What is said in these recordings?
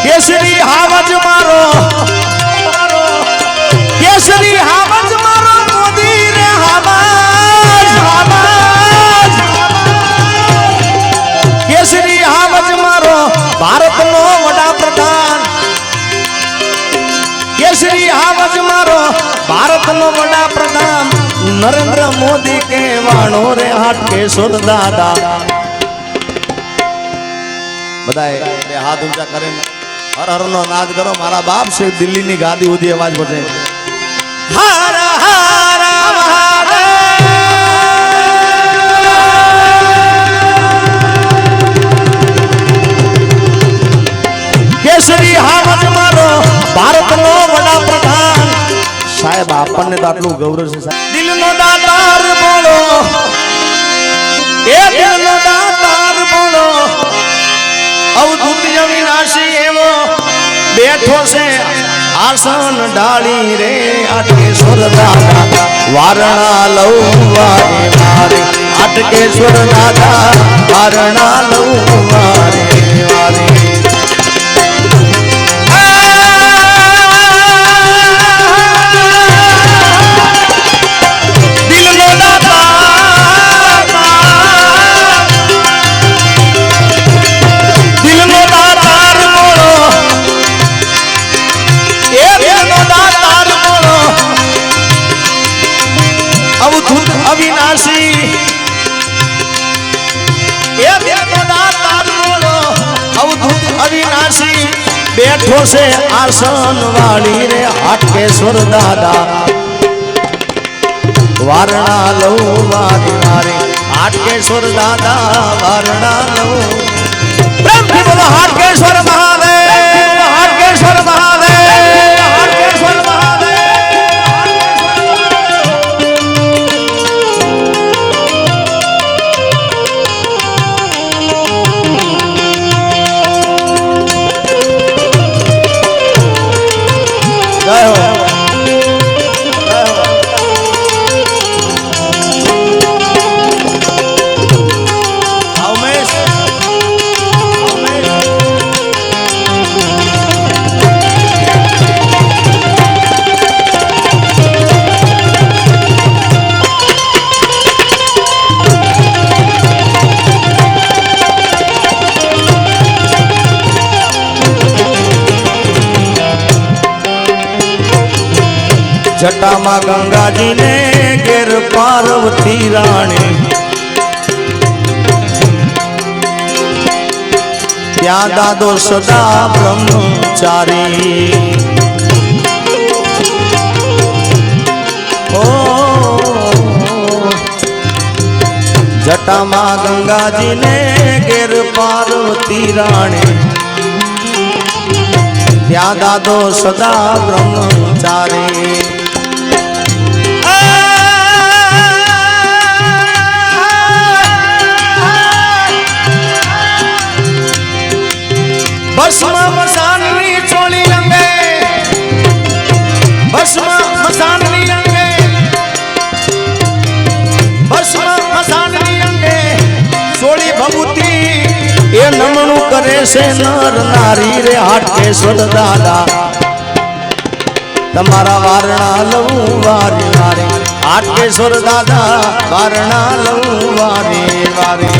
કેસરી હાવજ મારો કેસરી હાવજ મારો મોદી રે હાવજ હાવજ કેસરી હાવજ મારો ભારતનો વડાપ્રધાન કેસરી હાવજ મારો ભારતનો વડાપ્રધાન નરેન્દ્ર મોદી કે વાણો રે હાટકેશ્વર દાદા બધાએ બે હાથ ઊંચા કરીને હર હર નો નાદ કરો મારા બાપ છે દિલ્હી ની ગાદી ઉધી અવાજ પડે હર હર કેસરી હાવજ મારો ભારતનો વડાપ્રધાન સાહેબ આપણને તો આટલું ગૌરવ છે સાહેબ દિલનો દાતાર બોલો એ દિલનો દાતાર બોલો અવધૂત અવિનાશી એવો બેઠો છે આસન ડાળી રે હાટકેશ્વર દાદા વારણા લઉં વારે વારે હાટકેશ્વર દાદા વારણા લઉં વારે વારે અવિનાશી એ બેનો દાતાર બોલો અવધૂત અવિનાશી બેઠો છે આસન વાળી રે હાટકેશ્વર દાદા વારણા લઉં વારી વારી હાટકેશ્વર દાદા વારણા લઉં પ્રેમથી બોલો હાટકેશ્વર મહાદેવ હાટકેશ્વર મહાદેવ હાટકેશ્વર મહાદેવ જટામાં ગંગાજી ને ઘેર પાર્વતી રાણી ત્યાં દાદો સદા બ્રહ્મચારી ઓ જટામાં ગંગાજી ને ઘેર પાર્વતી રાણી ત્યાં દાદો સદા બ્રહ્મચારી ભસ્મ મસાનની ચોળી અંગે ભસ્મ મસાનની અંગે ભસ્મ મસાનની અંગે ચોળી ભભૂતિ એ નમણું કરે છે નર નારી રે હાટકેશ્વર દાદા તમારા વારણા લઉં વારે વારે હાટકેશ્વર દાદા વારણા લઉં વારે વારે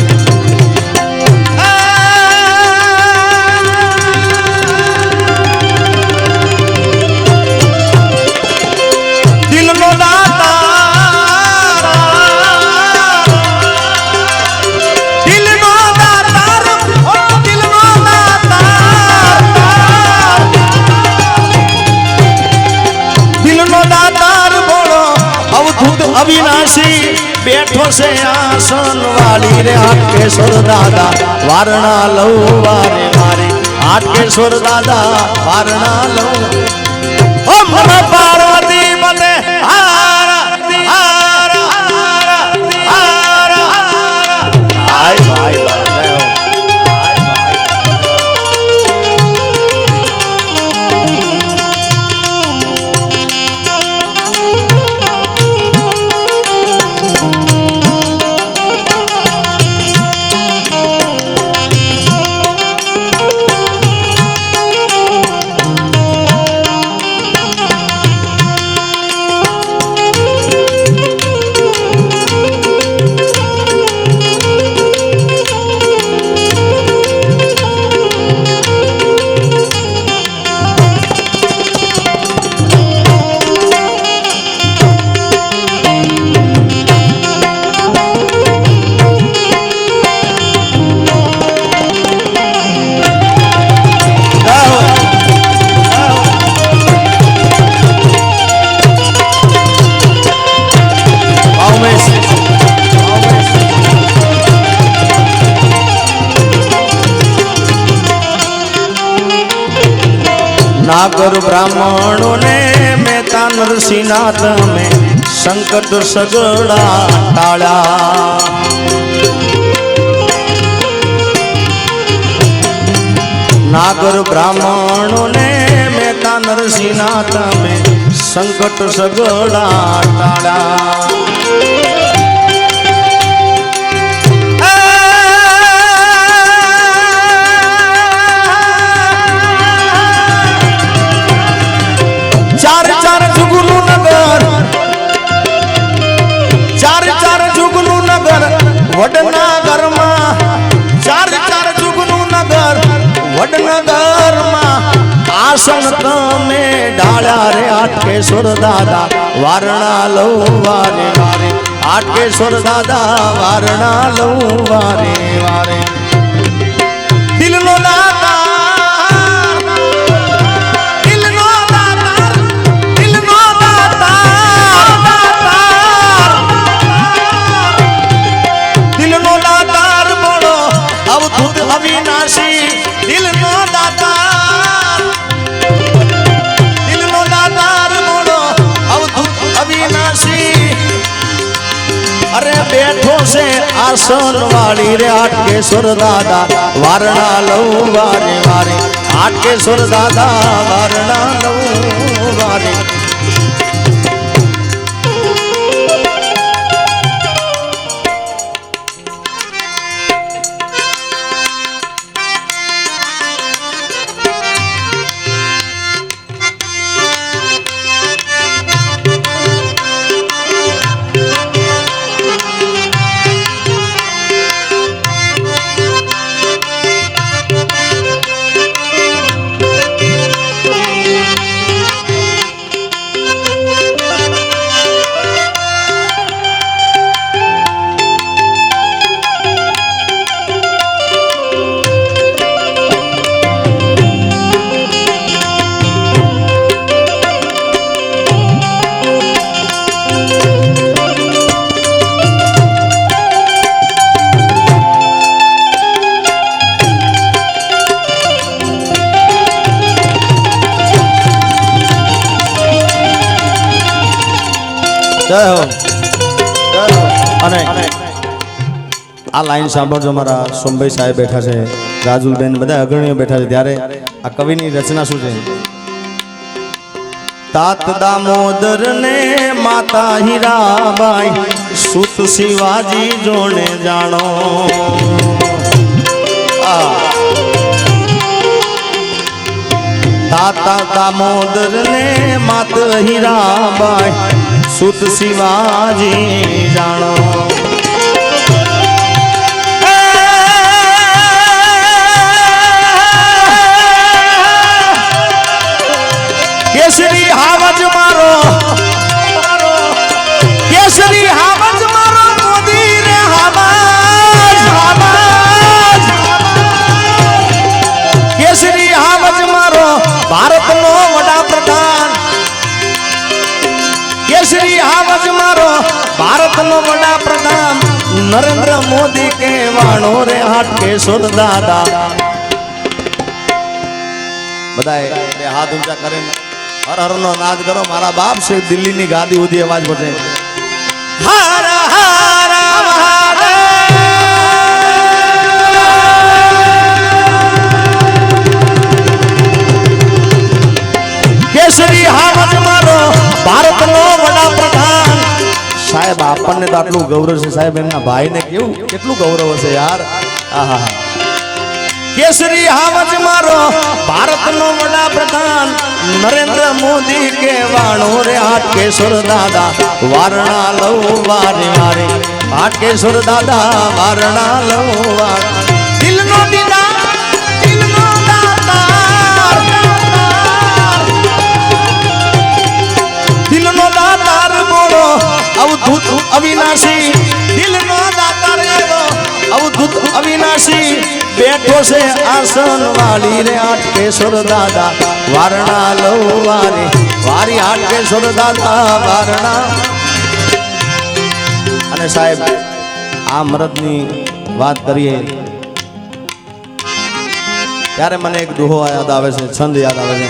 અવિનાશી બેઠો છે આસન વાળી રે હાટકેશ્વર દાદા વારણા લઉં વારે વારે હાટકેશ્વર દાદા વારણા લઉં ઓમ નમઃ પાર્વતી બને હાર હાર હાર હાર હાય ભાઈ નાગર બ્રાહ્મણો ને મહેતા નરસિંહના તમે સંકટ સગડા ટાળ્યા નાગર બ્રાહ્મણો ને મહેતા નરસિંહના તમે સંકટ સગડા ટાળ્યા ચાર ચાર જુગનું નગર વડના ઘરમાં ચાર ચાર જુગનું નગર વડનગરમાં આસન તમે ઢાળ્યા રે આટકેશ્વર દાદા વારણા લઉં વારે વારે આટકેશ્વર દાદા વારણા લઉં વારે વારે દિલનો દાતા અવિનાશી દિલનો દાતાર બોલો અવધૂત અવિનાશી અરે બેઠો છે આસન વાળી રે આટકેશ્વર દાદા વારણા લઉં વારે વારે આટકેશ્વર દાદા વારણા લઉં વારે અને આ લાઈન સાંભળજો મારા સોમભાઈ સાહેબ બેઠા છે રાજુલબેન બધા અગ્રણીઓ બેઠા છે ત્યારે આ કવિની રચના શું છે તાત દામોદર ને માતા હીરાબાઈ સુત શિવાજી જોણે જાણો તાતા દામોદર ને માત હીરાબાઈ સુત શિવાજી જાણો કેસરી હાવજ મારો કેસરી હાવજ મારો મોદી રે હાવજ કેસરી હાવજ મારો ભારતનો વડાપ્રધાન કેસરી હાવજ મારો ભારતનો વડાપ્રધાન નરેન્દ્ર મોદી કે વાણો રે હાટકેશ્વર દાદા બધાએ બે હાથ ઊંચા કરીને હર હર નો નાદ કરો મારા બાપ છે દિલ્હીની ગાદી ઉધી અવાજ પડે હર હર કેસરી હાવજ મારો ભારતનો વડાપ્રધાન સાહેબ આપણને તો આટલું ગૌરવ છે સાહેબ એમના ભાઈને કેવું કેટલું ગૌરવ હશે યાર આહા કેસરી હાવજ મારો ભારતનો વડાપ્રધાન નરેન્દ્ર મોદી કે વાણો રે હાટકેશ્વર દાદા વારણા લઉં વારે વારે હાટકેશ્વર દાદા વારણા લઉં વારે દિલનો દીદાર દિલનો દાતાર દિલનો દાતાર બોલો અવધૂત અવિનાશી દિલનો દાતાર એવો અવધૂત અવિનાશી બેઠો છે આસન વાળી રે હાટકેશ્વર દાદા વારણા લઉં વારે વારી હાટકેશ્વર દાદા વારણા અને સાહેબ આ મરદની વાત કરીએ ત્યારે મને એક દુહો યાદ આવે છે છંદ યાદ આવે છે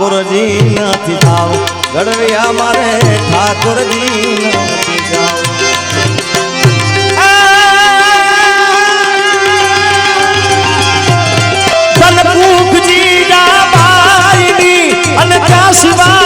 ઠાકોરજી નથી જાવ ગઢવિયા મારે ઠાકોરજી નથી જાવ અને ત્યાં શિવા